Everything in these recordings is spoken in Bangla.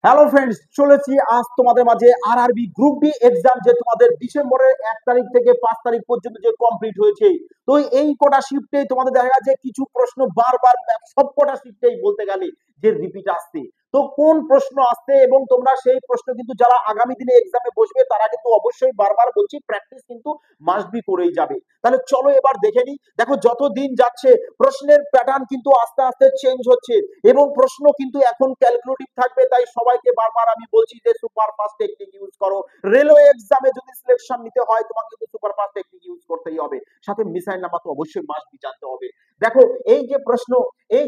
হ্যালো ফ্রেন্ডস, চলেছি আজ তোমাদের মাঝে আরআরবি গ্রুপ ডি এক্সাম যে তোমাদের ডিসেম্বরের 1 তারিখ থেকে 5 তারিখ পর্যন্ত যে কমপ্লিট হয়েছে। তো এই কোটা শিফটে তোমাদের দেখা যাচ্ছে কিছু প্রশ্ন বারবার সব কোটা শিফটেই বলতে গেলে যে রিপিট আসছে। তো কোন প্রশ্ন আসছে এবং তোমরা সেই প্রশ্ন কিন্তু যারা আগামী দিনে এক্সামে বসবে তারা কিন্তু অবশ্যই বারবার বলছি প্র্যাকটিস কিন্তু মাস্ট বি করেই যাবে। তাহলে চলো এবার দেখে নিই। দেখো যত দিন যাচ্ছে প্রশ্নের প্যাটার্ন কিন্তু আস্তে আস্তে চেঞ্জ হচ্ছে এবং প্রশ্ন কিন্তু এখন ক্যালকুলেটিভ থাকবে। তাই সবাইকে বারবার আমি বলছি যে সুপার ফাস্ট টেকনিক ইউজ করো। রেলওয়ে এক্সামে যদি সিলেকশন নিতে হয় তোমাকে কিন্তু সুপার ফাস্ট টেকনিক ইউজ করতেই হবে, সাথে মিসাইল নাম্বার তো অবশ্যই মাস্ট বি জানতে হবে। দেখো এই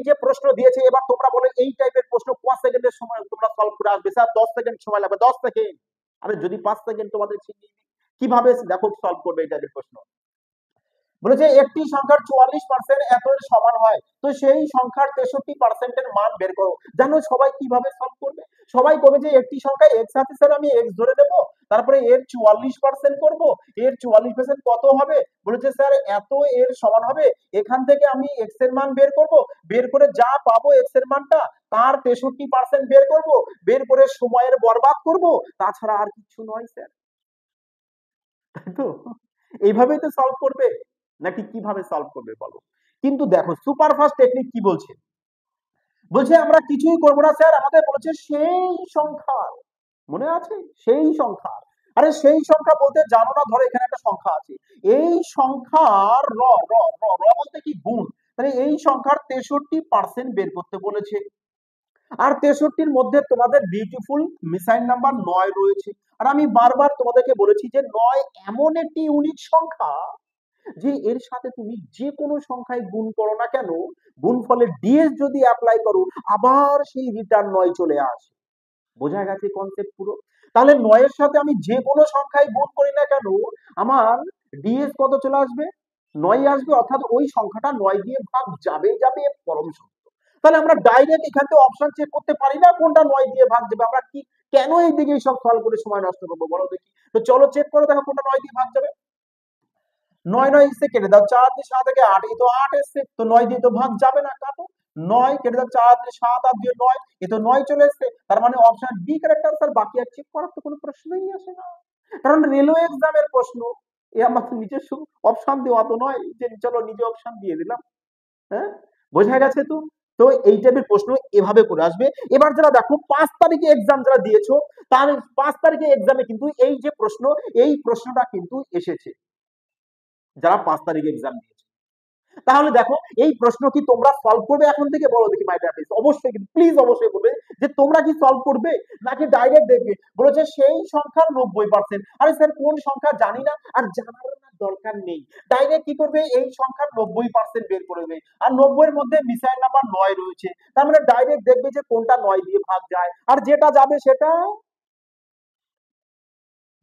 যে প্রশ্ন দিয়েছে, এবার তোমরা বলে এই টাইপের প্রশ্ন কত সেকেন্ডের সময় তোমরা সলভ করে আসবে? স্যার 10 সেকেন্ড সময় লাগবে। 10 সেকেন্ড? আরে যদি 5 সেকেন্ড তোমাদের ছিনিয়ে দিই, কিভাবে দেখো সলভ করবে এই টাইপের প্রশ্ন? বলেছে একটি সংখ্যার 44% এত এর সমান হয়, তো সেই সংখ্যার 63% মান বের করো। জানো সবাই কিভাবে সলভ করবে? সবাই করবে যে একটি সংখ্যা এক্স আছে, স্যার আমি এক্স ধরে নেব, তারপরে এর 44% করব। এর 44% কত হবে? বলেছে স্যার এত এর সমান হবে, এখান থেকে আমি এক্স এর মান বের করব, বের করে যা পাবো এক্স এর মানটা তার 63% বের করব, বের করে সময়ের বরবাদ করব, তাছাড়া আর কিছু নয় স্যার। তাই তো? এইভাবেই তো সলভ করবে, নাকি কিভাবে সলভ করবে বলো? কিন্তু দেখো সুপারফাস্ট টেকনিক কি বলছে? বলছে আমরা কিছুই করবো না স্যার, আমাদের বলেছে সেই সংখ্যা, মনে আছে সেই সংখ্যা? আরে সেই সংখ্যা বলতে জানো না, ধরো এখানে একটা সংখ্যা আছে, এই সংখ্যার র র র র বলতে কি গুণ, তাহলে এই সংখ্যার 63% বের করতে বলেছে। আর 63-র মধ্যে তোমাদের বিউটিফুল মিসাইল নাম্বার 9 রয়েছে। আর আমি বারবার তোমাদেরকে বলেছি যে 9 এমন একটি ইউনিক সংখ্যা যে এর সাথে তুমি যে কোনো সংখ্যায় গুণ করো না কেন, গুণফলের ডিএস যদি অ্যাপ্লাই করো আবার সেই রিটার্ন 9 চলে আসে। বোঝা গেছে কনসেপ্ট পুরো? তাহলে 9 এর সাথে আমি যে কোনো সংখ্যায় গুণ করি না কেন, আমার ডিএস কত চলে আসবে? 9 আসবে, অর্থাৎ ওই সংখ্যাটা 9 দিয়ে ভাগ যাবে যাবে পরম সত্য। তাহলে আমরা ডাইরেক্ট এখান থেকে অপশন চেক করতে পারি না কোনটা 9 দিয়ে ভাগ যাবে? আমরা কি কেন এই দিকে সব সলভ করে সময় নষ্ট করবো বলো দেখি? তো চলো চেক করো, দেখো কোনটা 9 দিয়ে ভাগ যাবে। 9 9 এসে কেটে দাও, 4 দিয়ে 7 থেকে 8, এই তো 8 এসছে, তো 9 দিয়ে তো ভাগ যাবে না, কাটো। 9 কেটে দাও, 4 দিয়ে 7 আর দিয়ে 9, এই তো 9 চলে এসছে। তার মানে অপশন ডি কারেক্ট আনসার, বাকি আর চেক করার তো কোনো প্রশ্নই আসে না। কারণ রেলওয়ে এক্সামের প্রশ্ন, এ আমার তো নিজস্ব অপশন দেওয়া তো নয় যে চলো নিজে অপশন দিয়ে দিলাম। হ্যাঁ, বোঝা গেছে তো? তো এই টাইপের প্রশ্ন এভাবে করে আসবে। এবার যারা দেখো 5 তারিখে এক্সাম যারা দিয়েছো, তার 5 তারিখে এক্সামে কিন্তু এই যে প্রশ্ন, এই প্রশ্নটা কিন্তু এসেছে যারা 5 তারিখে এক্সাম দিয়েছে। তাহলে দেখো এই প্রশ্ন কি তোমরা সলভ করবে? এখন থেকে বলো দেখি মাই ডিয়ার ফ্রেন্ডস, অবশ্যই কিন্তু প্লিজ অবশ্যই বলবে যে তোমরা কি সলভ করবে নাকি ডাইরেক্ট দেখবে। বলেছে সেই সংখ্যার 90%। আরে স্যার কোন সংখ্যা জানি না, আর জানার না দরকার নেই, ডাইরেক্ট কি করবে এই সংখ্যার 90% বের করবে। আর 90 এর মধ্যে মিসাইল নাম্বার 9 রয়েছে, তার মানে ডাইরেক্ট দেখবে যে কোনটা 9 দিয়ে ভাগ যায়, আর যেটা যাবে সেটা,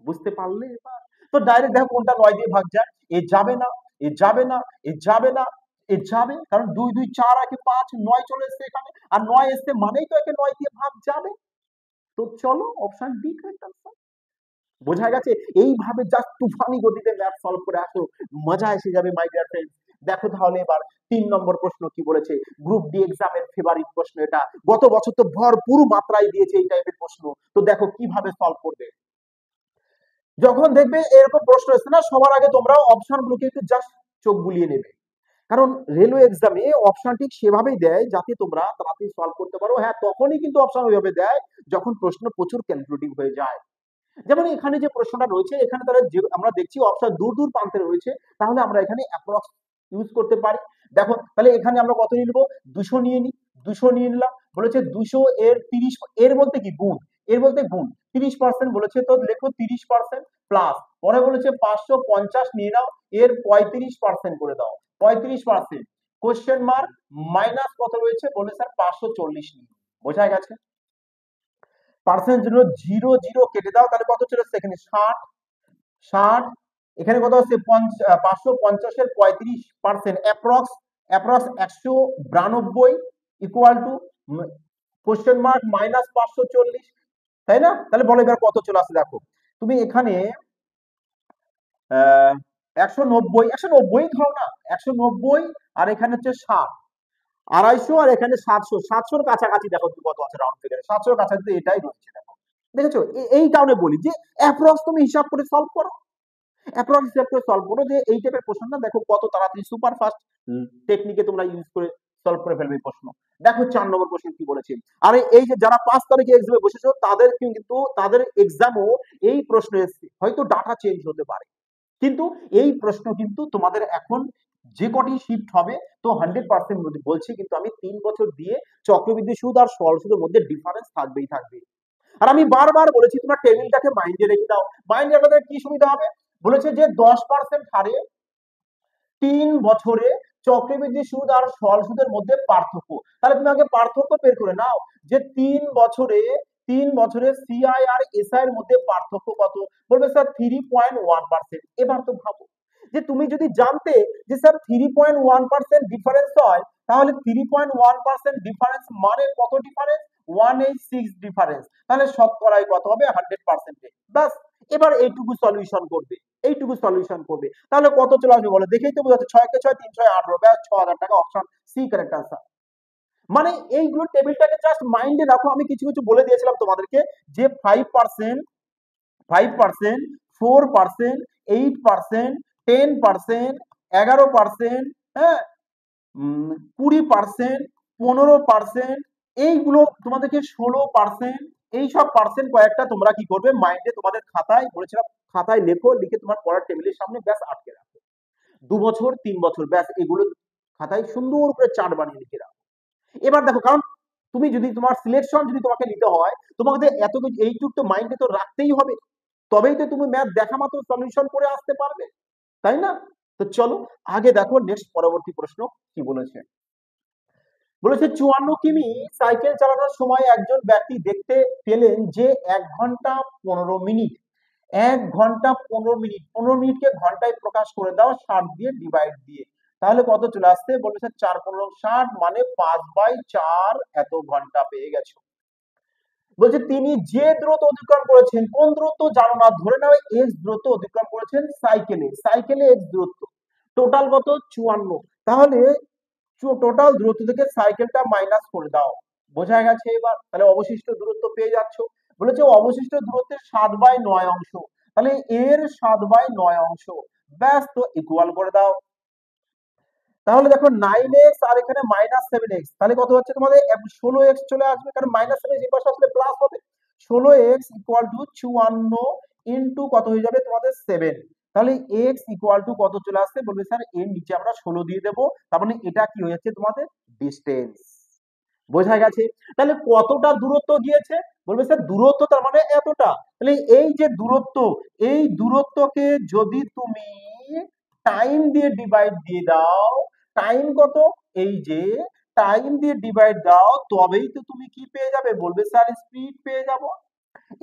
বুঝতে পারলে এবার? তো ডাইরেক্ট দেখো কোনটা 9 দিয়ে ভাগ যায়। এ যাবে না, এ যাবে না, এ যাবে না, এ যাবে, কারণ 2 2 4 একে 5, 9 চলে এসছে এখানে, আর 9 এসছে মানেই তো একে 9 দিয়ে ভাগ যাবে। তো চলো অপশন ডি কারেক্ট আনসার। বোঝা গেছে? এইভাবে জাস্ট তুফানি গতিতে ম্যাথ সলভ করে আসো, মজা এসে যাবে মাই ডিয়ার ফ্রেন্ডস। দেখো তাহলে এবার 3 নম্বর প্রশ্ন কি বলেছে। গ্রুপ ডি এক্সামের ফেভারিট প্রশ্ন এটা, গত বছর তো ভরপুর মাত্রায় দিয়েছে এই টাইপের প্রশ্ন। তো দেখো কিভাবে সলভ করবে। যখন দেখবে এরকম প্রশ্ন এসছে না, সবার আগে তোমরা অপশন গুলোকে একটু জাস্ট চোখ বুলিয়ে নেবে, কারণ রেলওয়ে এক্সামে অপশন ঠিক সেভাবেই দেয় যাতে তোমরা তাড়াতাড়ি সলভ করতে পারো। হ্যাঁ, তখনই কিন্তু অপশন ওইভাবে দেয় যখন প্রশ্ন প্রচুর ক্যালকুলেটিভ হয়ে যায়। যেমন এখানে যে প্রশ্নটা রয়েছে, এখানে তারা আমরা দেখছি অপশন দূর দূর প্রান্তে রয়েছে, তাহলে আমরা এখানে অ্যাপ্রক্স ইউজ করতে পারি। দেখো তাহলে এখানে আমরা কত নিয়ে নিবো? 200 নিয়ে নিই, 200 নিয়ে নিলাম। বলেছে 200 এর 30, এর বলতে কি গুণ, এর বলতে গুণ 30% বলেছে, তো লেখো 30% প্লাস, পরে বলেছে 550 নিয়ে নাও, এর 35% করে দাও, 35%, কোশ্চেন মার্ক, মাইনাস কত রয়েছে? বলে স্যার 540 নিয়ে। বোঝা গেছে? পার্সেন্ট জন্য 0 0 কেটে দাও, তাহলে কত চলে এসছে এখানে? 60 60, এখানে কত হচ্ছে? 550 এর 35% approx, approx 192 equal to question mark minus 540, তাই না? তাহলে বলো এবার কত চলে আসছে। দেখো তুমি এখানে 190, 190 ধরো না, 190, আর এখানে হচ্ছে 60, 250 আর এখানে 700, 700-র কাছাকাছি দেখো কত আছে রাউন্ড ফিগারে, 700-র কাছাকাছি এটাই রয়েছে দেখো। দেখেছো, এই কারণে বলি যে অ্যাপ্রক্স তুমি হিসাব করে সলভ করো, অ্যাপ্রক্স হিসাব করে সলভ করো, যে এই টাইপের প্রশ্নটা দেখো কত তাড়াতাড়ি সুপার ফাস্ট টেকনিকে তোমরা ইউজ করে সলভ করে ফেলবে এই প্রশ্ন। দেখো 4 নম্বর কোশ্চেন কি বলেছে। আরে এই যে যারা 5 তারিখে এক্সামে বসেছো তাদের কিন্তু তাদের এক্সামও এই প্রশ্ন এসেছে, হয়তো ডাটা চেঞ্জ হতে পারে, কিন্তু এই প্রশ্ন কিন্তু তোমাদের এখন যে কটি শিফট হবে তো 100% বলছি, কিন্তু আমি 3 বছর দিয়ে চক্রবৃদ্ধি সুদ আর সরল সুদের মধ্যে ডিফারেন্স থাকবেই থাকবে। আর আমি বারবার বলেছি তোমরা টেবিলটাকে মাইন্ডে রেখে দাও। মাইন্ডে রাখলে কি সুবিধা হবে, বলেছে যে 10% হারে 3 বছরে চক্রবৃদ্ধি সুদ আর সরল সুদের মধ্যে পার্থক্য। তাহলে তুমি আগে পার্থক্য বের করে নাও যে 3 বছরে সিআই আর এসআই এর মধ্যে পার্থক্য কত, বলবে স্যার 3.1%। এবার তো ভাবো যে তুমি যদি জানতে যে স্যার 3.1% ডিফারেন্স হয়, তাহলে 3.1% ডিফারেন্স মানে কত ডিফারেন্স, 186 ডিফারেন্স, তাহলে শতকরায় কত হবে 100%। বাস, এবার এইটুকু সলিউশন করবে, এইটুকু সলিউশন করবে, তাহলে কত চলে আসবে বলো, দেখেই তো বোঝাচ্ছে 6 কে 6 318, ব্যাস 6000 টাকা, অপশন সি কারেক্ট আনসার। মানে এইগুলো টেবিলটাকে জাস্ট মাইন্ডে রাখো, আমি কিছু কিছু বলে দিয়েছিলাম তোমাদেরকে যে 5%, 5%, 4%, 8%, 10%, 11%, হ্যাঁ, 20%, 15%, এইগুলো তোমাদেরকে 16%, এইসব পার্সেন্ট কয়েকটা তোমরা কি করবে মাইন্ডে তোমাদের খাতায় বলেছিলাম, খাতায় লেখো, লিখে তোমার পড়ার টেবিলের সামনে ব্যাস আটকে রাখো। 2 বছর 3 বছর ব্যাস এগুলো খাতায় সুন্দর করে চার্ট বানিয়ে লিখে রাখো। এবার দেখো, কারণ তুমি যদি তোমার সিলেকশন যদি তোমাকে নিতে হয়, তোমাকে এত কিছু এইটুক তো মাইন্ডে তো রাখতেই হবে, তবেই তো তুমি ম্যাথ দেখা মাত্র সলিউশন করে আসতে পারবে, তাই না? তো চলো আগে দেখো নেক্সট পরবর্তী প্রশ্ন কি বলেছে। বলেছে 54 কিমি সাইকেল চালানোর সময় একজন ব্যক্তি দেখতে পেলেন যে 1 ঘন্টা 15 মিনিট, 1 ঘন্টা 15 মিনিট, 15 মিনিটকে ঘন্টায় প্রকাশ করে দাও 60 দিয়ে ডিভাইড দিয়ে, তাহলে কত চলে আসছে, বলবে স্যার 4×15=60, মানে 5/4 এত ঘন্টা পেয়ে গেছো। বলছে তিনি যে দূরত্ব অতিক্রম করেছেন, কোন দূরত্ব জানো না, ধরে নাও এক্স দূরত্ব অতিক্রম করেছেন সাইকেলে, সাইকেলে এক্স দূরত্ব, টোটাল কত 54, তাহলে টোটাল দূরত্ব থেকে সাইকেলটা মাইনাস করে দাও, বোঝা গেছে এবার, তাহলে অবশিষ্ট দূরত্ব পেয়ে যাচ্ছ। বলেছে অবশিষ্ট দূরত্বের 7/9 অংশ, তাহলে এর 7/9 অংশ, ব্যাস তো ইকুয়াল করে দাও। তাহলে দেখো 9x আর এখানে -7x, তাহলে কত হচ্ছে তোমাদের 16x চলে আসবে, কারণ -7x এই পাশে আসলে প্লাস হবে। 16x = 54 ইনটু কত হয়ে যাবে তোমাদের 7, তাহলে x = কত চলে আসছে, বলবে স্যার এর নিচে আমরা 16 দিয়ে দেবো, তার মানে এটা কি হয়ে যাচ্ছে তোমাদের ডিসটেন্স, বোঝা গেছে। তাহলে কতটা দূরত্ব গিয়েছে, বলবে স্যার দূরত্ব তার মানে এতটা, তাহলে এই যে দূরত্ব, এই দূরত্বকে যদি তুমি টাইম দিয়ে ডিভাইড দিয়ে দাও, টাইম কত, এই যে টাইম দিয়ে ডিভাইড দাও, তবেই তো তুমি কি পেয়ে যাবে, বলবে স্যার স্পিড পেয়ে যাব।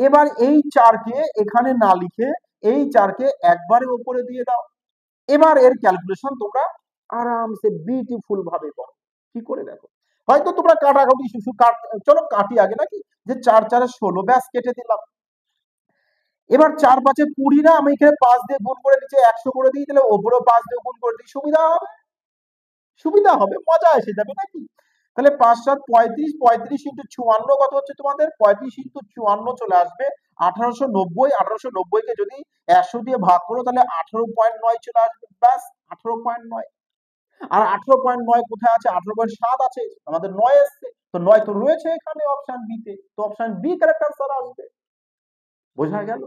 এবার এই 4কে এখানে না লিখে এই 4কে একবারে উপরে দিয়ে দাও, এবার এর ক্যালকুলেশন তোমরা আরামসে বিউটিফুল ভাবে করো। কি করে দেখো, হয়তো তোমরা কাটাকাটি শুধু চলো কাটি আগে নাকি, যে 4×4=16, ব্যাস কেটে দিলাম। এবার 4×5=20, না আমি এখানে 5 দিয়ে গুণ করে নিচে 100 করে দিই, তাহলে ওপরেও 5 দিয়ে গুণ করে দিই, সুবিধা হবে, সুবিধা হবে, মজা এসে যাবে নাকি। তাহলে 5×7=35, 35 ইন্টু 54 কত হচ্ছে তোমাদের, 35 ইন্টু 54 চলে আসবে 1890, 1890 কে যদি 100 দিয়ে ভাগ করো তাহলে 18.9 চলে আসবে, ব্যাস 18.9। আর 18.9 কোথায় আছে, 18.7 আছে, আমাদের 9 এসছে, তো 9 তো রয়েছে এখানে অপশন বি তে, তো অপশন বি কারেক্ট আনসার আসবে, বোঝা গেল।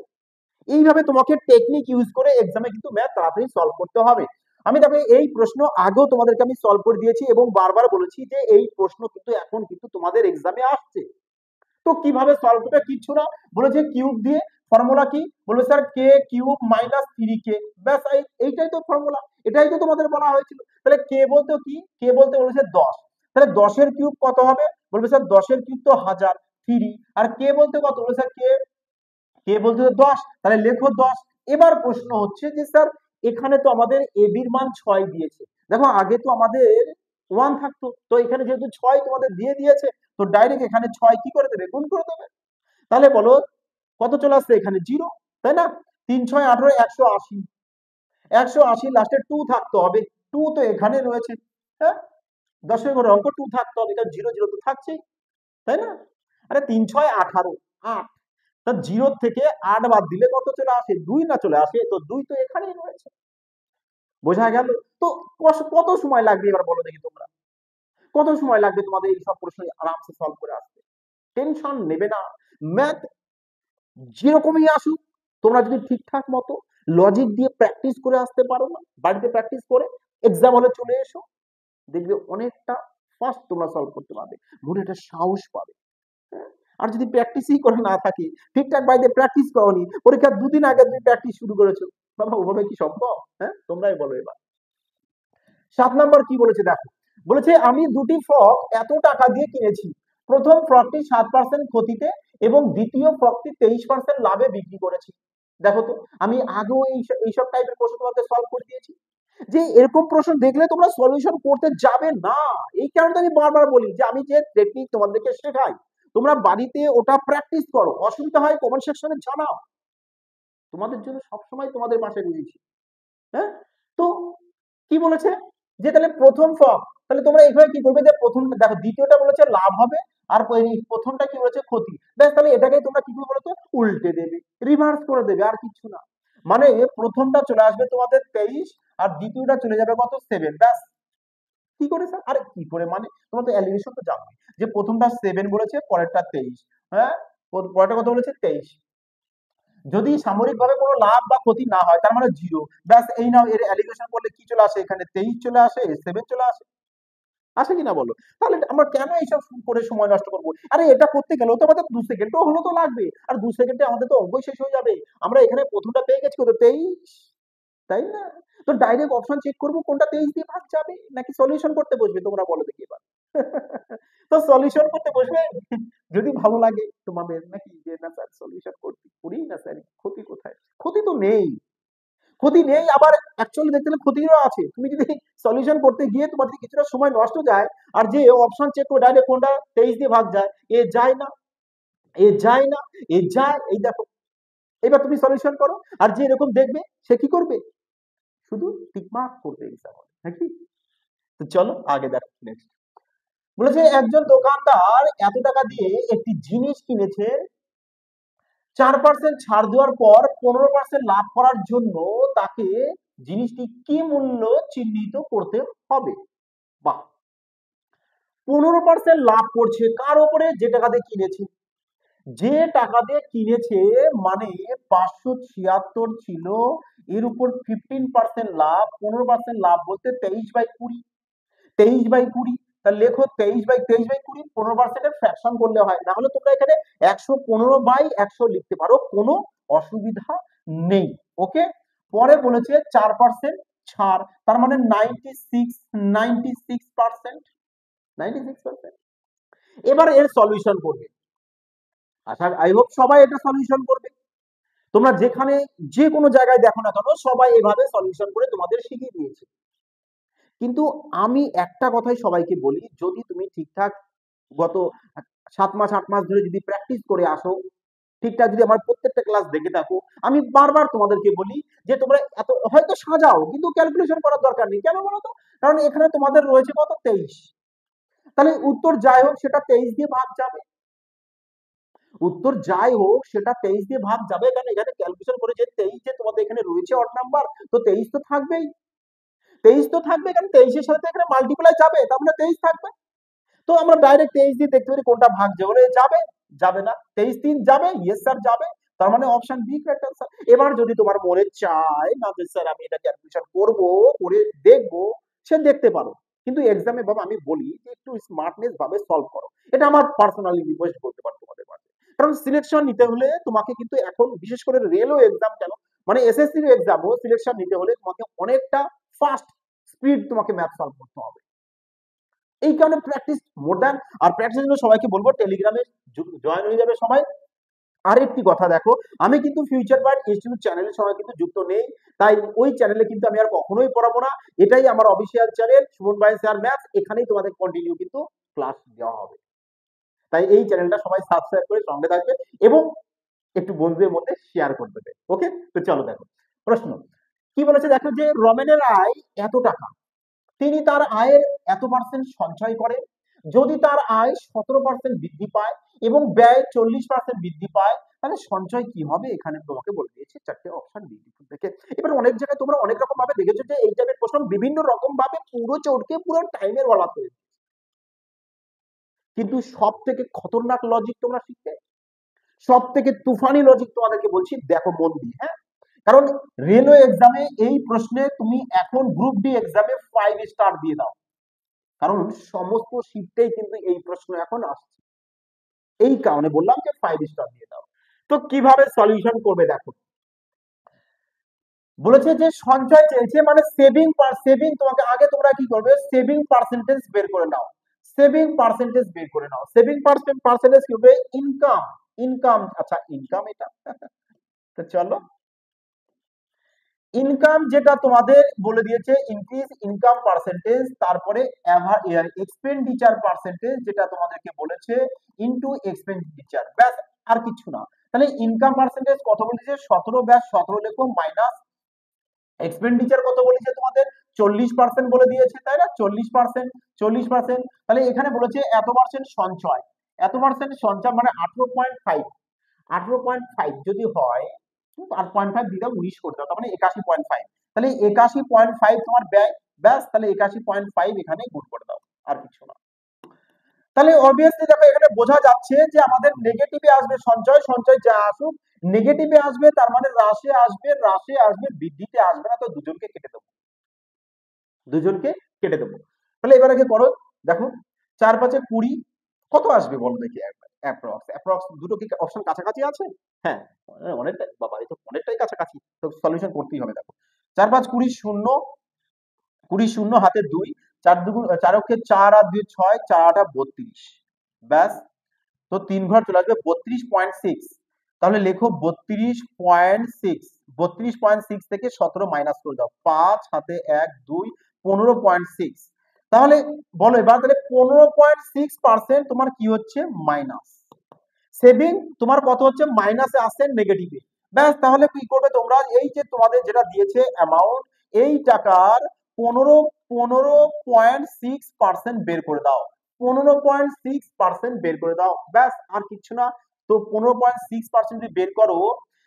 এইভাবে তোমাকে টেকনিক ইউজ করে এক্সামে কিন্তু ম্যাথ তাড়াতাড়ি সলভ করতে হবে। আমি দেখো এই প্রশ্ন আগেও তোমাদেরকে আমি সলভ করে দিয়েছি এবং বারবার বলেছি যে এই প্রশ্ন কিন্তু এখন কিন্তু তোমাদের এক্সামে আসছে, তো কিভাবে সলভ করবে, কিচ্ছু না, বলেছে কিউব দিয়ে, ফর্মুলা কি, বলবে sir K cube minus 3k, ব্যাস এইটাই তো ফর্মুলা, এটাই তো তোমাদের বলা হয়েছিল। তাহলে কে বলতে কি, কে বলতে বলেছে 10, তাহলে 10 এর কিউব কত হবে, বলবে স্যার 10 এর কিউব তো 1000, 3, আর কে বলতে কত, বলবে স্যার কে, কে বলতে তো 10, তাহলে লেখো 10। এবার প্রশ্ন হচ্ছে যে স্যার এখানে তো আমাদের ab এর মান 6 দিয়েছে, দেখো আগে তো আমাদের 1 থাকতো, তো এখানে যেহেতু 6 তোমাদের দিয়ে দিয়েছে, তো ডাইরেক্ট এখানে 6 কি করে দেবে, গুণ করে দেবে, তাহলে বলো কত চলে আসছে এখানে 0, তাই না, 3×6=18, 180, লাস্টে 2 থাকতে হবে, 2 তো এখানে রয়েছে, হ্যাঁ, 10 ঘরের অঙ্ক 2 থাকতে হবে, কারণ 0 0 তো থাকছেই, তাই না? আরে 3 6 18, 8, তা 0 থেকে 8 বাদ দিলে কত চলে আসে? 2 না চলে আসে? তো 2 তো এখানেই রয়েছে। বোঝা গেল? তো কত সময় লাগবে এবার বলো দেখি তোমরা? কত সময় লাগবে তোমাদের এই সব প্রশ্ন আরামসে সলভ করে আসতে? টেনশন নেবে না। ম্যাথ যেরকমই আসুক, তোমরা যদি ঠিকঠাক মতো লজিক দিয়ে প্র্যাকটিস করে আসতে পারো না, বাড়িতে প্র্যাকটিস করে এক্সাম হলে চলে এসো, দেখবে অনেকটা ফাস্ট তোমরা সলভ করতে পারবে, মনে একটা সাহস পাবে। হ্যাঁ? আর যদি প্র্যাকটিসই করে না থাকি, ঠিকঠাক বাড়িতে প্র্যাকটিস করোনি, পরীক্ষার 2 দিন আগে তুমি প্র্যাকটিস শুরু করেছো, বাবা ওভাবে কি সম্ভব? হ্যাঁ, তোমরাই বলো এবার। 7 নাম্বার কি বলেছে দেখো, বলেছে আমি দুটি ফ্রক এত টাকা দিয়ে কিনেছি, প্রথম ফ্রকটি 7% ক্ষতিতে এবং দ্বিতীয় ফ্রকটি 23% লাভে বিক্রি করেছি। দেখো তো, আমি আগেও এইসব টাইপের প্রশ্ন তোমাকে সলভ করে দিয়েছি। যে এরকম প্রশ্ন দেখলে তোমরা সলিউশন করতে যাবে না। এই কারণে আমি বারবার বলি যে আমি যে টেকনিক তোমাদেরকে শেখাই, তোমরা বাড়িতে ওটা প্র্যাকটিস করো, অসুবিধা হয় কমেন্ট সেকশনে জানাও, তোমাদের জন্য সবসময় তোমাদের পাশে রয়েছি। হ্যাঁ, তো কি বলেছে যে তাহলে প্রথম ফর্ম, তাহলে তোমরা এইভাবে কি করবে যে প্রথমটা দেখো, দ্বিতীয়টা বলেছে লাভ হবে, আর প্রথমটা কি বলেছে ক্ষতি, ব্যাস তাহলে এটাকে তোমরা কি করবে বলতো, উল্টে দেবে, রিভার্স করে দেবে, আর কিছু না। মানে প্রথমটা চলে আসবে তোমাদের 23 আর দ্বিতীয়টা চলে যাবে কত 7, ব্যাস। কি করে স্যার? আরে কি করে মানে, তোমার তো অ্যালিগেশন তো জানো যে প্রথমটা 7 বলেছে, পরেরটা 23। হ্যাঁ, পরেরটা কত বলেছে 23। যদি সামরিকভাবে কোনো লাভ বা ক্ষতি না হয়, তার মানে 0, ব্যাস। এই নাও, এর অ্যালিগেশন করলে কি চলে আসে, এখানে 23 চলে আসে, 7 চলে আসে। আসে কিনা বলো? তাহলে আমরা কেন এইসব করে সময় নষ্ট করবো? আরে এটা করতে গেলেও তো আমাদের 2 সেকেন্ডও হলো তো লাগবে, আর 2 সেকেন্ডে আমাদের তো অঙ্কই শেষ হয়ে যাবে। আমরা এখানে প্রথমটা পেয়ে গেছি কত 23, তাই না? তো ডাইরেক্ট অপশন চেক করবো কোনটা 23 দিয়ে ভাগ যাবে, নাকি সলিউশন করতে বসবে তোমরা বলো দেখি এবার। তো সলিউশন করতে বসবে, যদি ভালো লাগে তোমাদের নাকি যে না স্যার সলিউশন করি না স্যার, ক্ষতি কোথায়? ক্ষতি তো নেই, ক্ষতি নেই, আবার অ্যাকচুয়ালি দেখতে গেলে ক্ষতিও আছে। তুমি যদি সলিউশন করতে গিয়ে তোমার যদি কিছুটা সময় নষ্ট যায়, আর যে অপশন চেক করে ডাইরেক্ট কোনটা 23 দিয়ে ভাগ যায়, এ যায় না, এ যায় না, এ যায়, এই দেখো। এবার তুমি সলিউশন করো, আর যে এরকম দেখবে সে কি করবে, শুধু টিকমার্ক করবে এক্সাম হলে, নাকি? তো চলো আগে দেখো নেক্সট। বলেছে একজন দোকানদার এত টাকা দিয়ে একটি জিনিস কিনেছে, 4% ছাড় দেওয়ার পর 15% লাভ করার জন্য তাকে জিনিসটি কি মূল্য চিহ্নিত করতে হবে? বাহ, 15% লাভ করছে কার উপরে? যে টাকা দিয়ে কিনেছে। যে টাকা দিয়ে কিনেছে মানে 576 ছিল, এর উপর 15% লাভ, 15% লাভ বলতে 23/20, 23/20। তাহলে লেখো 23/20/20, 15% এর ফ্র্যাকশন করলে হয়, না হলে তোমরা এখানে 115/100 লিখতে পারো, কোনো অসুবিধা নেই। ওকে, পরে বলেছে 4% ছাড়, তার মানে 96%, 96%। এবার এর সলিউশন করবে, আশা আই হোপ সবাই এটা সলিউশন করবে। তোমরা যেখানে যে কোনো জায়গায় দেখো না কেন, সবাই এভাবে সলিউশন করে তোমাদের শিখিয়ে দিয়েছে। কিন্তু আমি একটা কথাই সবাইকে বলি, যদি তুমি ঠিকঠাক গত 7 মাস 8 মাস ধরে যদি প্র্যাকটিস করে আসো, ঠিকঠাক যদি আমার প্রত্যেকটা ক্লাস দেখে থাকো, আমি বারবার তোমাদেরকে বলি যে তোমরা এত হয়তো সাজাও, কিন্তু ক্যালকুলেশন করার দরকার নেই। কেন বলো তো? কারণ এখানে তোমাদের রয়েছে কত 23, তাহলে উত্তর যাই হোক সেটা 23 দিয়ে ভাগ যাবে, উত্তর যাই হোক সেটা 23 দিয়ে ভাগ যাবে, কারণ এখানে ক্যালকুলেশন করে যে 23 যে তোমাদের এখানে রয়েছে অড নাম্বার, তো 23 তো থাকবেই, 23 তো থাকবে, কারণ 23 এর সাথে এখানে মাল্টিপ্লাই যাবে, তার মানে 23 থাকবে। তো আমরা ডাইরেক্ট 23 দিয়ে দেখতে পারি কোনটা ভাগ যাবে, যাবে, যাবে না, 23 3 যাবে, ইয়েস স্যার যাবে, তার মানে অপশন বি কারেক্ট आंसर। এবার যদি তোমার মনে চায় না যে স্যার আমি এটা ক্যালকুলেশন করব, করে দেখবো, সে দেখতে পারো, কিন্তু এক্সামে বাবা আমি বলি যে একটু স্মার্টনেস ভাবে সলভ করো, এটা আমার পার্সোনালি রিকোয়েস্ট করতে পারো তোমাদের কাছে। কারণ সিলেকশন নিতে হলে তোমাকে কিন্তু এখন বিশেষ করে রেলওয়ে এক্সাম কেন, মানে এসএসসি এর এক্সামও সিলেকশন নিতে হলে তোমাকে অনেকটা ফাস্ট স্পিড তোমাকে ম্যাথ সলভ করতে হবে। এই কারণে প্র্যাকটিস মোর দ্যান, আর প্র্যাকটিসের জন্য সবাইকে বলবো টেলিগ্রামে জয়েন হয়ে যাবে সবাই। আরেকটি কথা দেখো, আমি কিন্তু ফিউচার পয়েন্ট ইনস্টিটিউট চ্যানেলের সঙ্গে কিন্তু যুক্ত নেই, তাই ওই চ্যানেলে কিন্তু আমি আর কখনোই পড়াবো না। এটাই আমার অফিসিয়াল চ্যানেল সুমন ভাই স্যার ম্যাথস, এখানেই তোমাদের কন্টিনিউ কিন্তু ক্লাস দেওয়া হবে। তাই এই চ্যানেলটা সবাই সাবস্ক্রাইব করে সঙ্গে থাকবে এবং একটু বন্ধুদের মধ্যে শেয়ার করে দেবে। ওকে, তো চলো দেখো প্রশ্ন কি বলেছে, দেখো যে রমেনের আয় এত টাকা, তিনি তার আয়ের এত পার্সেন্ট সঞ্চয় করেন। যদি তার আয় 17% বৃদ্ধি পায় এবং ব্যয় 40% বৃদ্ধি পায়, তাহলে সঞ্চয় কি হবে? এখানে তোমাকে বলে দিয়েছে চারটে অপশন দেখে। এবার অনেক জায়গায় তোমরা অনেক রকম ভাবে দেখেছো যে এই টাইপের প্রশ্ন বিভিন্ন রকম ভাবে পুরো চটকে পুরো টাইমের বলা হয়েছে, কিন্তু সব থেকে খতরনাক লজিক তোমরা শিখবে, সব থেকে তুফানি লজিক তোমাদেরকে বলছি, দেখো মন দিয়ে, হ্যাঁ। কারণ রেলওয়ে এক্সামে এই প্রশ্নে তুমি এখন গ্রুপ ডি এক্সামে 5 স্টার দিয়ে দাও, কারণ সমস্ত শিফটেই কিন্তু এই প্রশ্ন এখন আসছে, এই কারণে বললাম যে 5 স্টার দিয়ে দাও। তো কিভাবে সলিউশন করবে দেখো, বলেছে যে সঞ্চয় চেয়েছে মানে সেভিং তোমাকে আগে তোমরা কি করবে, সেভিং পার্সেন্টেজ বের করে নাও, সেভিং পার্সেন্টেজ বের করে নাও। সেভিং পার্সেন্টেজ কি হবে? ইনকাম, ইনকাম, আচ্ছা ইনকাম এটা তো চলো, ইনকাম যেটা তোমাদের বলে দিয়েছে ইনক্রিজ ইনকাম পার্সেন্টেজ, তারপরে এক্সপেন্ডিচার পার্সেন্টেজ যেটা তোমাদেরকে বলেছে ইনটু এক্সপেন্ডিচার, ব্যাস আর কিছু না। তাহলে ইনকাম পার্সেন্টেজ কত বলেছে? 17, ব্যাস 17 লেখো, মাইনাস এক্সপেন্ডিচার কত বলেছে তোমাদের? 40% বলে দিয়েছে, তাই না? 40%, 40%, তাহলে এখানে বলেছে এত পার্সেন্ট সঞ্চয়, এত পার্সেন্ট সঞ্চয় মানে 18.5, 18.5 যদি হয়, 8.5 দিয়ে দাও, 19 করে দাও, তার মানে 81.5, তাহলে 81.5 তোমার ব্যয়, ব্যাস, তাহলে 81.5 এখানে গুণ করে দাও, আর কিছু না। তাহলে অবভিয়াসলি দেখো এখানে বোঝা যাচ্ছে যে আমাদের নেগেটিভে আসবে সঞ্চয়, সঞ্চয় যা আসুক নেগেটিভে আসবে, তার মানে হ্রাসে আসবে, হ্রাসে আসবে, বৃদ্ধিতে আসবে না, তো দুজনকে কেটে দেবো, দুজনকে কেটে দেবো। তাহলে এবার আগে করো, দেখো 4 5 20 কত আসবে বলো দেখি একবার, অ্যাপ্রক্স অ্যাপ্রক্স দুটো কি অপশন কাছাকাছি আছে? হ্যাঁ, অনেকটাই, বাবা এই তো অনেকটাই কাছাকাছি, তো সলিউশন করতেই হবে। দেখো 4 5 20 শূন্য, 20 শূন্য হাতে 2, 4 দুগুণ 4 অক্ষে 4 আর 2 6, 4 8 32, ব্যাস, তো 3 ঘর চলে আসবে 32.6, তাহলে লেখো 32.6, 32.6 থেকে 17 মাইনাস করে দাও, 5 হাতে 1 2, 15.6, তাহলে বলো এবার, তাহলে 15.6% তোমার কি হচ্ছে? মাইনাস। সেভিং তোমার কত হচ্ছে? মাইনাসে আসছে, নেগেটিভে, ব্যাস, তাহলে কি করবে তোমরা, এই যে তোমাদের যেটা দিয়েছে অ্যামাউন্ট, এই টাকার 15.6% বের করে দাও, 15.6% বের করে দাও, ব্যাস, আর কিছু না। তো 15.6% যদি বের করো,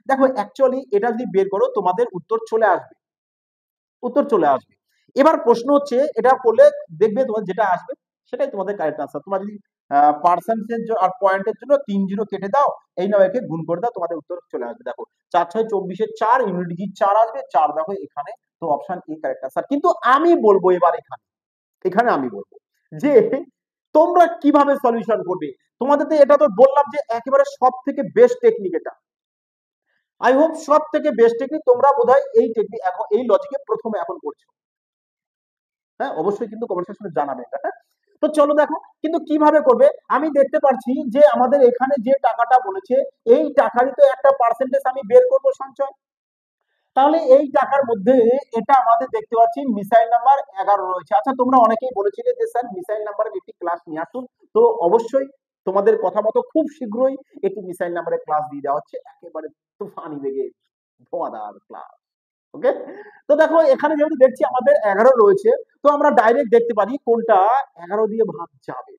দেখো অ্যাকচুয়ালি এটা যদি বের করো তোমাদের উত্তর চলে আসবে, উত্তর চলে আসবে। এবার প্রশ্ন হচ্ছে এটা করলে দেখবে তোমার যেটা আসবে সেটাই তোমাদের কারেক্ট আনসার। তোমরা যদি পার্সেন্টেজ আর পয়েন্টের জন্য 3 0 কেটে দাও, এই নাও একে গুণ করে দাও, তোমাদের উত্তর চলে আসবে। দেখো 4 6 24 এর 4, ইউনিট ডিজিট 4 আসবে, 4 দেখো এখানে, তো অপশন এ কারেক্ট আনসার। কিন্তু আমি বলবো এবার এখানে, এখানে আমি বলবো যে তোমরা কিভাবে সলিউশন করবে। তোমাদের তো এটা তো বললাম যে একেবারে সব থেকে বেস্ট টেকনিক এটা, আই হোপ সব থেকে বেস্ট টেকনিক, তোমরা বোধহয় এই টেকনিক এখন এই লজিকে প্রথমে এখন করছো, হ্যাঁ অবশ্যই কিন্তু কমেন্ট সেকশনে জানাবে এটা, হ্যাঁ। তো চলো দেখো কিন্তু কিভাবে করবে, আমি দেখতে পাচ্ছি যে আমাদের এখানে যে টাকাটা বলেছে এই টাকারই তো একটা পার্সেন্টেজ আমি বের করবো সঞ্চয়, তাহলে এই টাকার মধ্যে এটা আমাদের দেখতে পাচ্ছি মিসাইল নাম্বার 11 রয়েছে। আচ্ছা তোমরা অনেকেই বলেছিলে যে স্যার মিসাইল নাম্বারের একটি ক্লাস নিয়ে আসুন, তো অবশ্যই তোমাদের কথা মতো খুব শীঘ্রই একটি মিসাইল নাম্বারের ক্লাস দিয়ে দেওয়া হচ্ছে, একেবারে তুফানি বেগে ধোঁয়াদার ক্লাস, ওকে। তো দেখো এখানে যেহেতু দেখছি আমাদের 11 রয়েছে, তো আমরা ডাইরেক্ট দেখতে পারি কোনটা 11 দিয়ে ভাগ যাবে,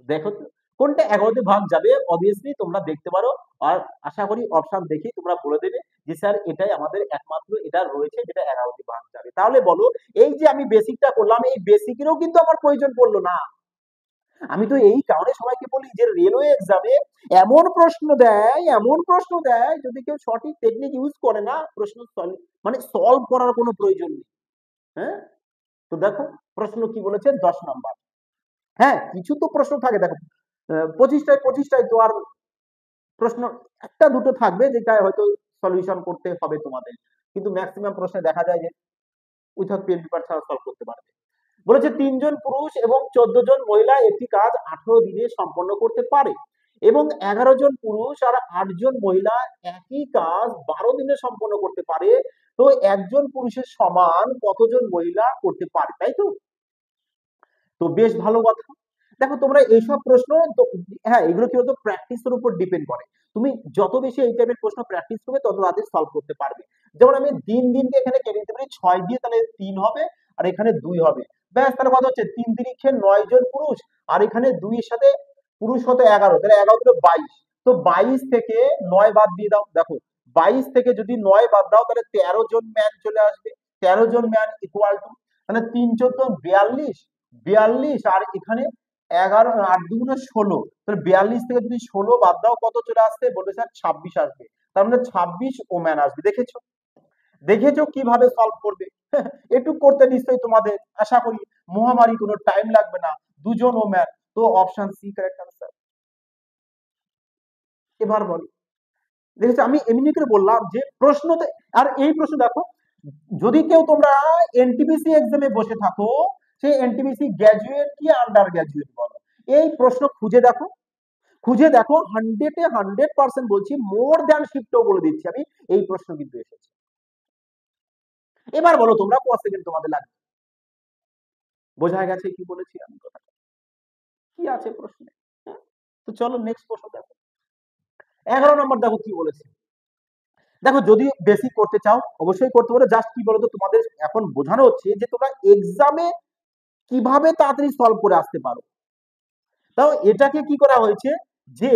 দেখো তো, কোনটা 11 দিয়ে ভাগ যাবে, অবভিয়াসলি তোমরা দেখতে পারো, আর আশা করি অপশন দেখে তোমরা বলে দেবে যে স্যার এটাই আমাদের একমাত্র এটা রয়েছে যেটা 11 দিয়ে ভাগ যাবে। তাহলে বলো এই যে আমি বেসিকটা করলাম, এই বেসিকেরও কিন্তু আমার প্রয়োজন পড়লো না। আমি তো এই কারণে সবাইকে বলি যে রেলওয়ে এক্সামে এমন প্রশ্ন দেয়, এমন প্রশ্ন দেয়, যদি কেউ সঠিক টেকনিক ইউজ করে না, প্রশ্ন মানে সলভ করার কোনো প্রয়োজন নেই, হ্যাঁ। তো দেখো প্রশ্ন কি বলেছে 10 নাম্বার, হ্যাঁ কিছু তো প্রশ্ন থাকে, দেখো 25টায় তো আর প্রশ্ন একটা দুটো থাকবে যেটা হয়তো সলিউশন করতে হবে তোমাদের, কিন্তু ম্যাক্সিমাম প্রশ্নে দেখা যায় যে উইথাউট পেন পেপার ছাড়া সলভ করতে পারবে। বলেছে 3 জন পুরুষ এবং 14 জন মহিলা একটি কাজ 18 দিনে সম্পন্ন করতে পারে, এবং 11 জন পুরুষ আর 8 জন মহিলা একই কাজ 12 দিনে সম্পন্ন করতে পারে, তো একজন পুরুষের সমান কতজন মহিলা করতে পারে, তাই তো? তো বেশ ভালো কথা। দেখো তোমরা এইসব প্রশ্ন তো, হ্যাঁ এগুলো কি বলতো প্র্যাকটিসের উপর ডিপেন্ড করে, তুমি যত বেশি এই টাইপের প্রশ্ন প্র্যাকটিস করবে তত তাদের সলভ করতে পারবে। যেমন আমি দিনকে এখানে কেটে দিতে পারি 6 দিয়ে, তাহলে 3 হবে, আর এখানে 2 হবে। ব্যাস, তাহলে কত হচ্ছে 3 তিরিখে 9 জন পুরুষ, আর এখানে 2 এর সাথে পুরুষ হতো 11, তাহলে 11 দুটো 22। তো 22 থেকে 9 বাদ দিয়ে দাও, দেখো 22 থেকে যদি 9 বাদ দাও তাহলে 13 জন ম্যান চলে আসবে। 13 জন ম্যান ইকুয়াল টু, মানে 3 14 42, 42 আর এখানে 11 8 দুগুণে 16, তাহলে 42 থেকে যদি 16 বাদ দাও কত চলে আসবে, বলবে স্যার 26 আসবে। তার মানে 26 ওম্যান আসবে। দেখেছো, দেখেছো কিভাবে সলভ করবে? একটু করতে নিশ্চয়ই তোমাদের আশা করি মহামারী কোনো টাইম লাগবে না, দুজন ওম্যান। তো অপশন সি কারেক্ট আনসার। এবার বলো, দেখেছো আমি এমনি করে বললাম যে প্রশ্নতে, আর এই প্রশ্ন দেখো, যদি কেউ তোমরা এনটিপিসি এক্সামে বসে থাকো, সেই এনটিপিসি গ্র্যাজুয়েট কি আন্ডার গ্র্যাজুয়েট বলো, এই প্রশ্ন খুঁজে দেখো, খুঁজে দেখো, 100-এ 100% বলছি, মোর দ্যান শিফটও বলে দিচ্ছি আমি, এই প্রশ্ন কিন্তু এসেছে। এবার বলো তোমরা কত সেকেন্ড তোমাদের লাগবে? বোঝা গেছে কি বলেছি আমি কথাটা, কি আছে প্রশ্নে? হ্যাঁ? তো চলো নেক্সট প্রশ্ন দেখো। 11 নম্বর দেখো কি বলেছে। দেখো যদি বেসিক করতে চাও অবশ্যই করতে পারো, জাস্ট কি বলতো তোমাদের এখন বোঝানো হচ্ছে যে তোমরা এক্সামে কিভাবে তাড়াতাড়ি সলভ করে আসতে পারো। তাও এটাকে কি করা হয়েছে যে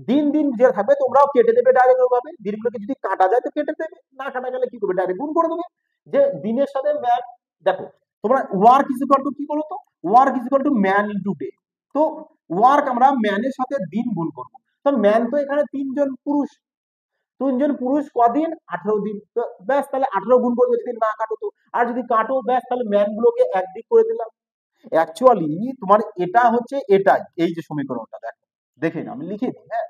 দিন দিন যে থাকবে তোমরাও কেটে দেবে ডাইরেক্ট ওইভাবে, দিনগুলোকে যদি কাটা যায় তো কেটে দেবে, না কাটা গেলে কি করবে, ডাইরেক্ট গুণ করে দেবে। যে দিনের সাথে ম্যান, দেখো তোমরা ওয়ার্ক ইজ ইকুয়াল টু কি বলো তো, work is equal to man into day. তো ওয়ার্ক আমরা ম্যানের সাথে দিন গুণ করবো, তো ম্যান তো এখানে 3 জন পুরুষ, 3 জন পুরুষ কদিন, 18 দিন। তো ব্যাস, তাহলে 18 গুণ করবে যদি না কাটো তো, আর যদি কাটো ব্যাস তাহলে ম্যান গুলোকে একদিক করে দিলাম। অ্যাকচুয়ালি তোমার এটা হচ্ছে এটাই, এই যে সমীকরণটা দেখো, দেখে না আমি লিখে দিই, হ্যাঁ,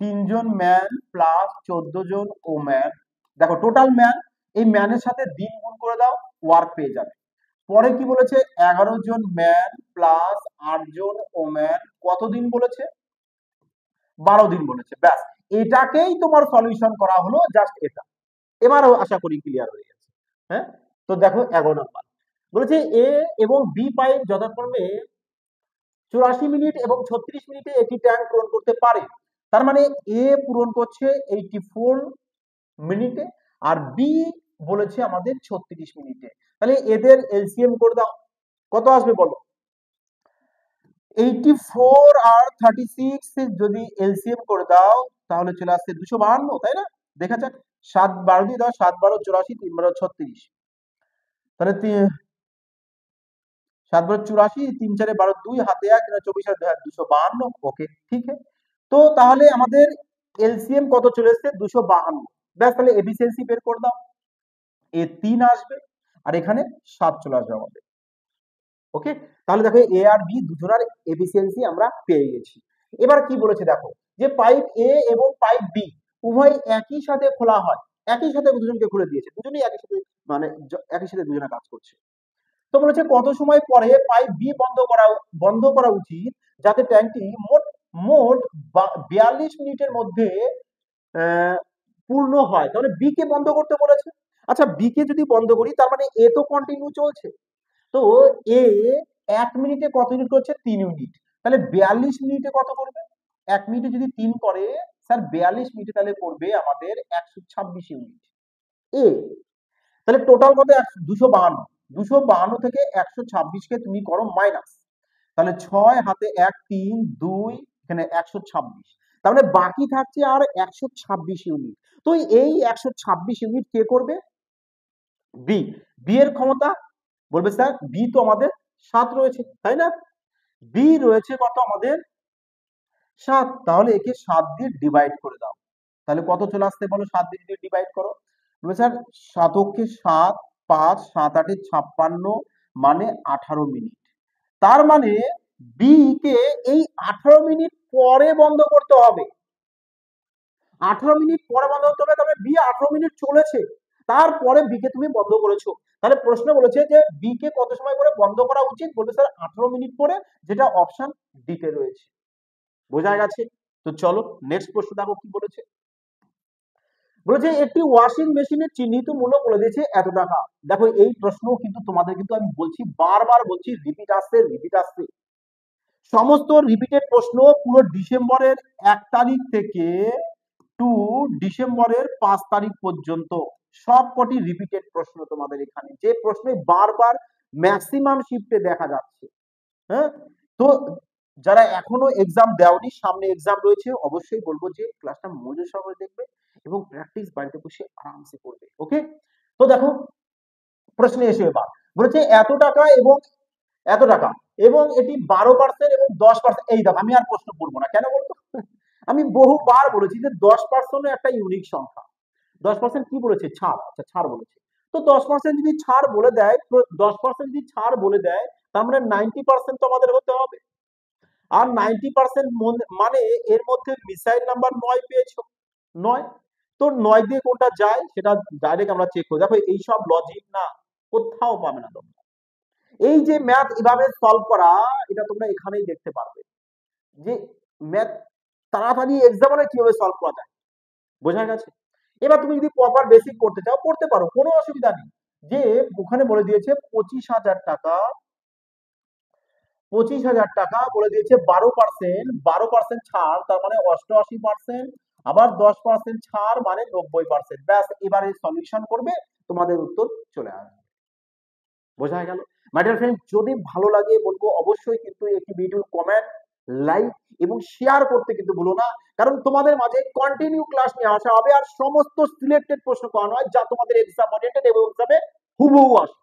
3 জন ম্যান প্লাস 14 জন ও ম্যান, দেখো টোটাল ম্যান, এই ম্যানের সাথে দিন গুণ করে দাও, ওয়ার্ক পেয়ে যাবে। পরে কি বলেছে, 11 জন ম্যান প্লাস 8 জন ও ম্যান, কতদিন বলেছে, 12 দিন বলেছে। ব্যাস, এটাকেই তোমার সলিউশন করা হলো, জাস্ট এটা। এবারও আশা করি ক্লিয়ার হয়ে গেছে। হ্যাঁ, তো দেখো 11 নম্বর বলেছে এ এবং বি পাইপ যথাক্রমে 84 মিনিট এবং 36 মিনিটে একটি ট্যাঙ্ক পূরণ করতে পারে। তার মানে এ পূরণ করছে 84 মিনিটে, আর বি বলেছে আমাদের 36 মিনিটে। তাহলে এদের এলসিএম করে দাও, কত আসবে বলো? 84 আর 36 যদি এলসিএম করে দাও তাহলে চলে আসছে 252, তাই না? দেখা যাক, 7 12 দিয়ে দাও, 7 12 84, 3 12 36, তাহলে 7 12 84, 3 4 12, 2 হাতে 1, 24 আর 252। ওকে, ঠিক আছে। তো তাহলে আমাদের এলসিএম কত চলে এসেছে, 252। ব্যাস, তাহলে এফিসিয়েন্সি বের করে দাও, এ 3 আসবে আর এখানে 7 চলে আসবে আমাদের। ওকে, তাহলে দেখো এ আর বি দুজনের এফিসিয়েন্সি আমরা পেয়ে গেছি। এবার কি বলেছে দেখো, যে পাইপ এ এবং পাইপ বি উভয় একই সাথে খোলা হয়, একই সাথে দুজনকে খুলে দিয়েছে, দুজনেই একই সাথে, মানে একই সাথে দুজনে কাজ করছে। তো বলেছে কত সময় পরে পাইপ বি বন্ধ করা উচিত যাতে ট্যাঙ্কটি মোট মোট 42 মিনিটের মধ্যে পূর্ণ হয়। তাহলে বি কে বন্ধ করতে বলেছে। আচ্ছা, বি কে যদি বন্ধ করি তার মানে এ তো কন্টিনিউ চলছে, তো এ 1 মিনিটে কত ইউনিট করছে, 3 ইউনিট। তাহলে 42 মিনিটে কত করবে, 1 মিনিটে যদি 3 করে স্যার 42 মিনিটে তাহলে করবে আমাদের 126 ইউনিট এ। তাহলে টোটাল কত, 252। 252 থেকে 126 কে তুমি করো মাইনাস, তাহলে 6 হাতে 1 3 2, এখানে 126, তার মানে বাকি থাকছে আর 126 ইউনিট। তো এই 126 ইউনিট কে করবে, বি। বি এর ক্ষমতা, বলবে স্যার বি তো আমাদের 7 রয়েছে, তাই না? বি রয়েছে কত আমাদের 7, তাহলে একে 7 দিয়ে ডিভাইড করে দাও, তাহলে কত চলে আসতে বলো, 7 দিয়ে ডিভাইড করো। বলবে স্যার 7 7, 5 7 8 56, মানে 18 মিনিট। তার মানে বি কে এই 18 মিনিট পরে বন্ধ করতে হবে, 18 মিনিট পরে বন্ধ করতে হবে, তবে বি 18 মিনিট চলেছে, তারপরে বি কে তুমি বন্ধ করেছো। তাহলে প্রশ্ন বলেছে যে বি কে কত সময় করে বন্ধ করা উচিত, বলবে স্যার 18 মিনিট পরে, যেটা অপশন ডি তে রয়েছে। বোঝা গেছে? তো চলো নেক্সট প্রশ্ন দেখো কি বলেছে। বলেছে একটি ওয়াশিং মেশিনের চিহ্নিত মূল্য বলে দিয়েছে এত টাকা। দেখো এই প্রশ্ন কিন্তু তোমাদের কিন্তু আমি বলছি, বারবার বলছি, রিপিট আসছে রিপিট আসছে, সমস্ত রিপিটেড প্রশ্ন পুরো ডিসেম্বরের 1 তারিখ থেকে টু ডিসেম্বরের 5 তারিখ পর্যন্ত সব কটি রিপিটেড প্রশ্ন তোমাদের এখানে, যে প্রশ্নে বারবার ম্যাক্সিমাম শিফটে দেখা যাচ্ছে। হ্যাঁ, তো যারা এখনো এক্সাম দেওনি, সামনে এক্সাম রয়েছে, অবশ্যই বলবো যে ক্লাসটা মনোযোগ সহকারে দেখবে এবং প্র্যাকটিস বাড়িতে বসে আরামসে করবে। ওকে, তো দেখো প্রশ্নে এসে এবার বলেছে এত টাকা এবং এত টাকা এবং এটি 12% এবং 10%। এই দেখো আমি আর প্রশ্ন করবো না, কেন বলতো? আমি বহুবার বলেছি যে 10% একটা ইউনিক সংখ্যা। 10% কি বলেছে? ছাড়। আচ্ছা, ছাড় বলেছে। তো 10% যদি ছাড় বলে দেয়, 10% যদি ছাড় বলে দেয়, তার মানে 90% তো আমাদের হতে হবে। আর 90% মানে এর মধ্যে মিসাইল নাম্বার 9 পেয়েছো, 9। তো 9 দিয়ে কোনটা যায় সেটা ডাইরেক্ট আমরা চেক করি। দেখো এইসব লজিক না কোথাও পাবে না তোমরা। এই যে ম্যাথ এভাবে সলভ করা, এটা তোমরা এখানেই দেখতে পারবে যে ম্যাথ তাড়াতাড়ি এক্সামে কিভাবে সলভ করা যায়। বোঝা গেছে? এবার তুমি যদি প্রপার বেসিক করতে চাও করতে পারো, কোনো অসুবিধা নেই। যে ওখানে বলে দিয়েছে 25,000 টাকা, 25,000 টাকা বলে দিয়েছে 12%, 12% ছাড় তার মানে 88%, আবার 10% ছাড় মানে 90%। ব্যাস, এবারে সলিউশন করবে, তোমাদের উত্তর চলে আসবে। বোঝা গেল? মাই ডিয়ার ফ্রেন্ড, যদি ভালো লাগে বলবো অবশ্যই কিন্তু একটি ভিডিও কমেন্ট, লাইক এবং শেয়ার করতে কিন্তু ভুলো না। কারণ তোমাদের মাঝে কন্টিনিউ ক্লাস নিয়ে আসা হবে আর সমস্ত সিলেক্টেড প্রশ্ন করানো হয় যা তোমাদের এক্সাম ওরিয়েন্টেড এবং এক্সামে হুবহু আসে।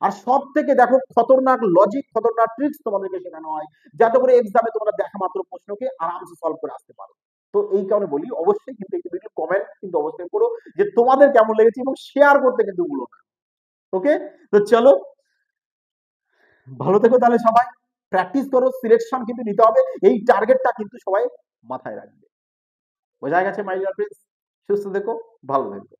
আর সব থেকে দেখো খতরনাক লজিক, খতরনাক ট্রিক্স তোমাদেরকে শেখানো হয় যাতে করে এক্সামে তোমরা দেখা মাত্র প্রশ্নকে আরামসে সলভ করে আসতে পারো। তো এই কারণে বলি অবশ্যই কিন্তু একটি ভিডিও কমেন্ট কিন্তু অবশ্যই করো যে তোমাদের কেমন লেগেছে এবং শেয়ার করতে কিন্তু ভুলো না। ওকে, তো চলো ভালো থেকো তাহলে সবাই, প্র্যাকটিস করো, সিলেকশন কিন্তু নিতে হবে, এই টার্গেটটা কিন্তু সবাই মাথায় রাখবে। বোঝা গেছে মাই ডিয়ার ফ্রেন্ডস? সুস্থ থেকো, ভালো থেকো।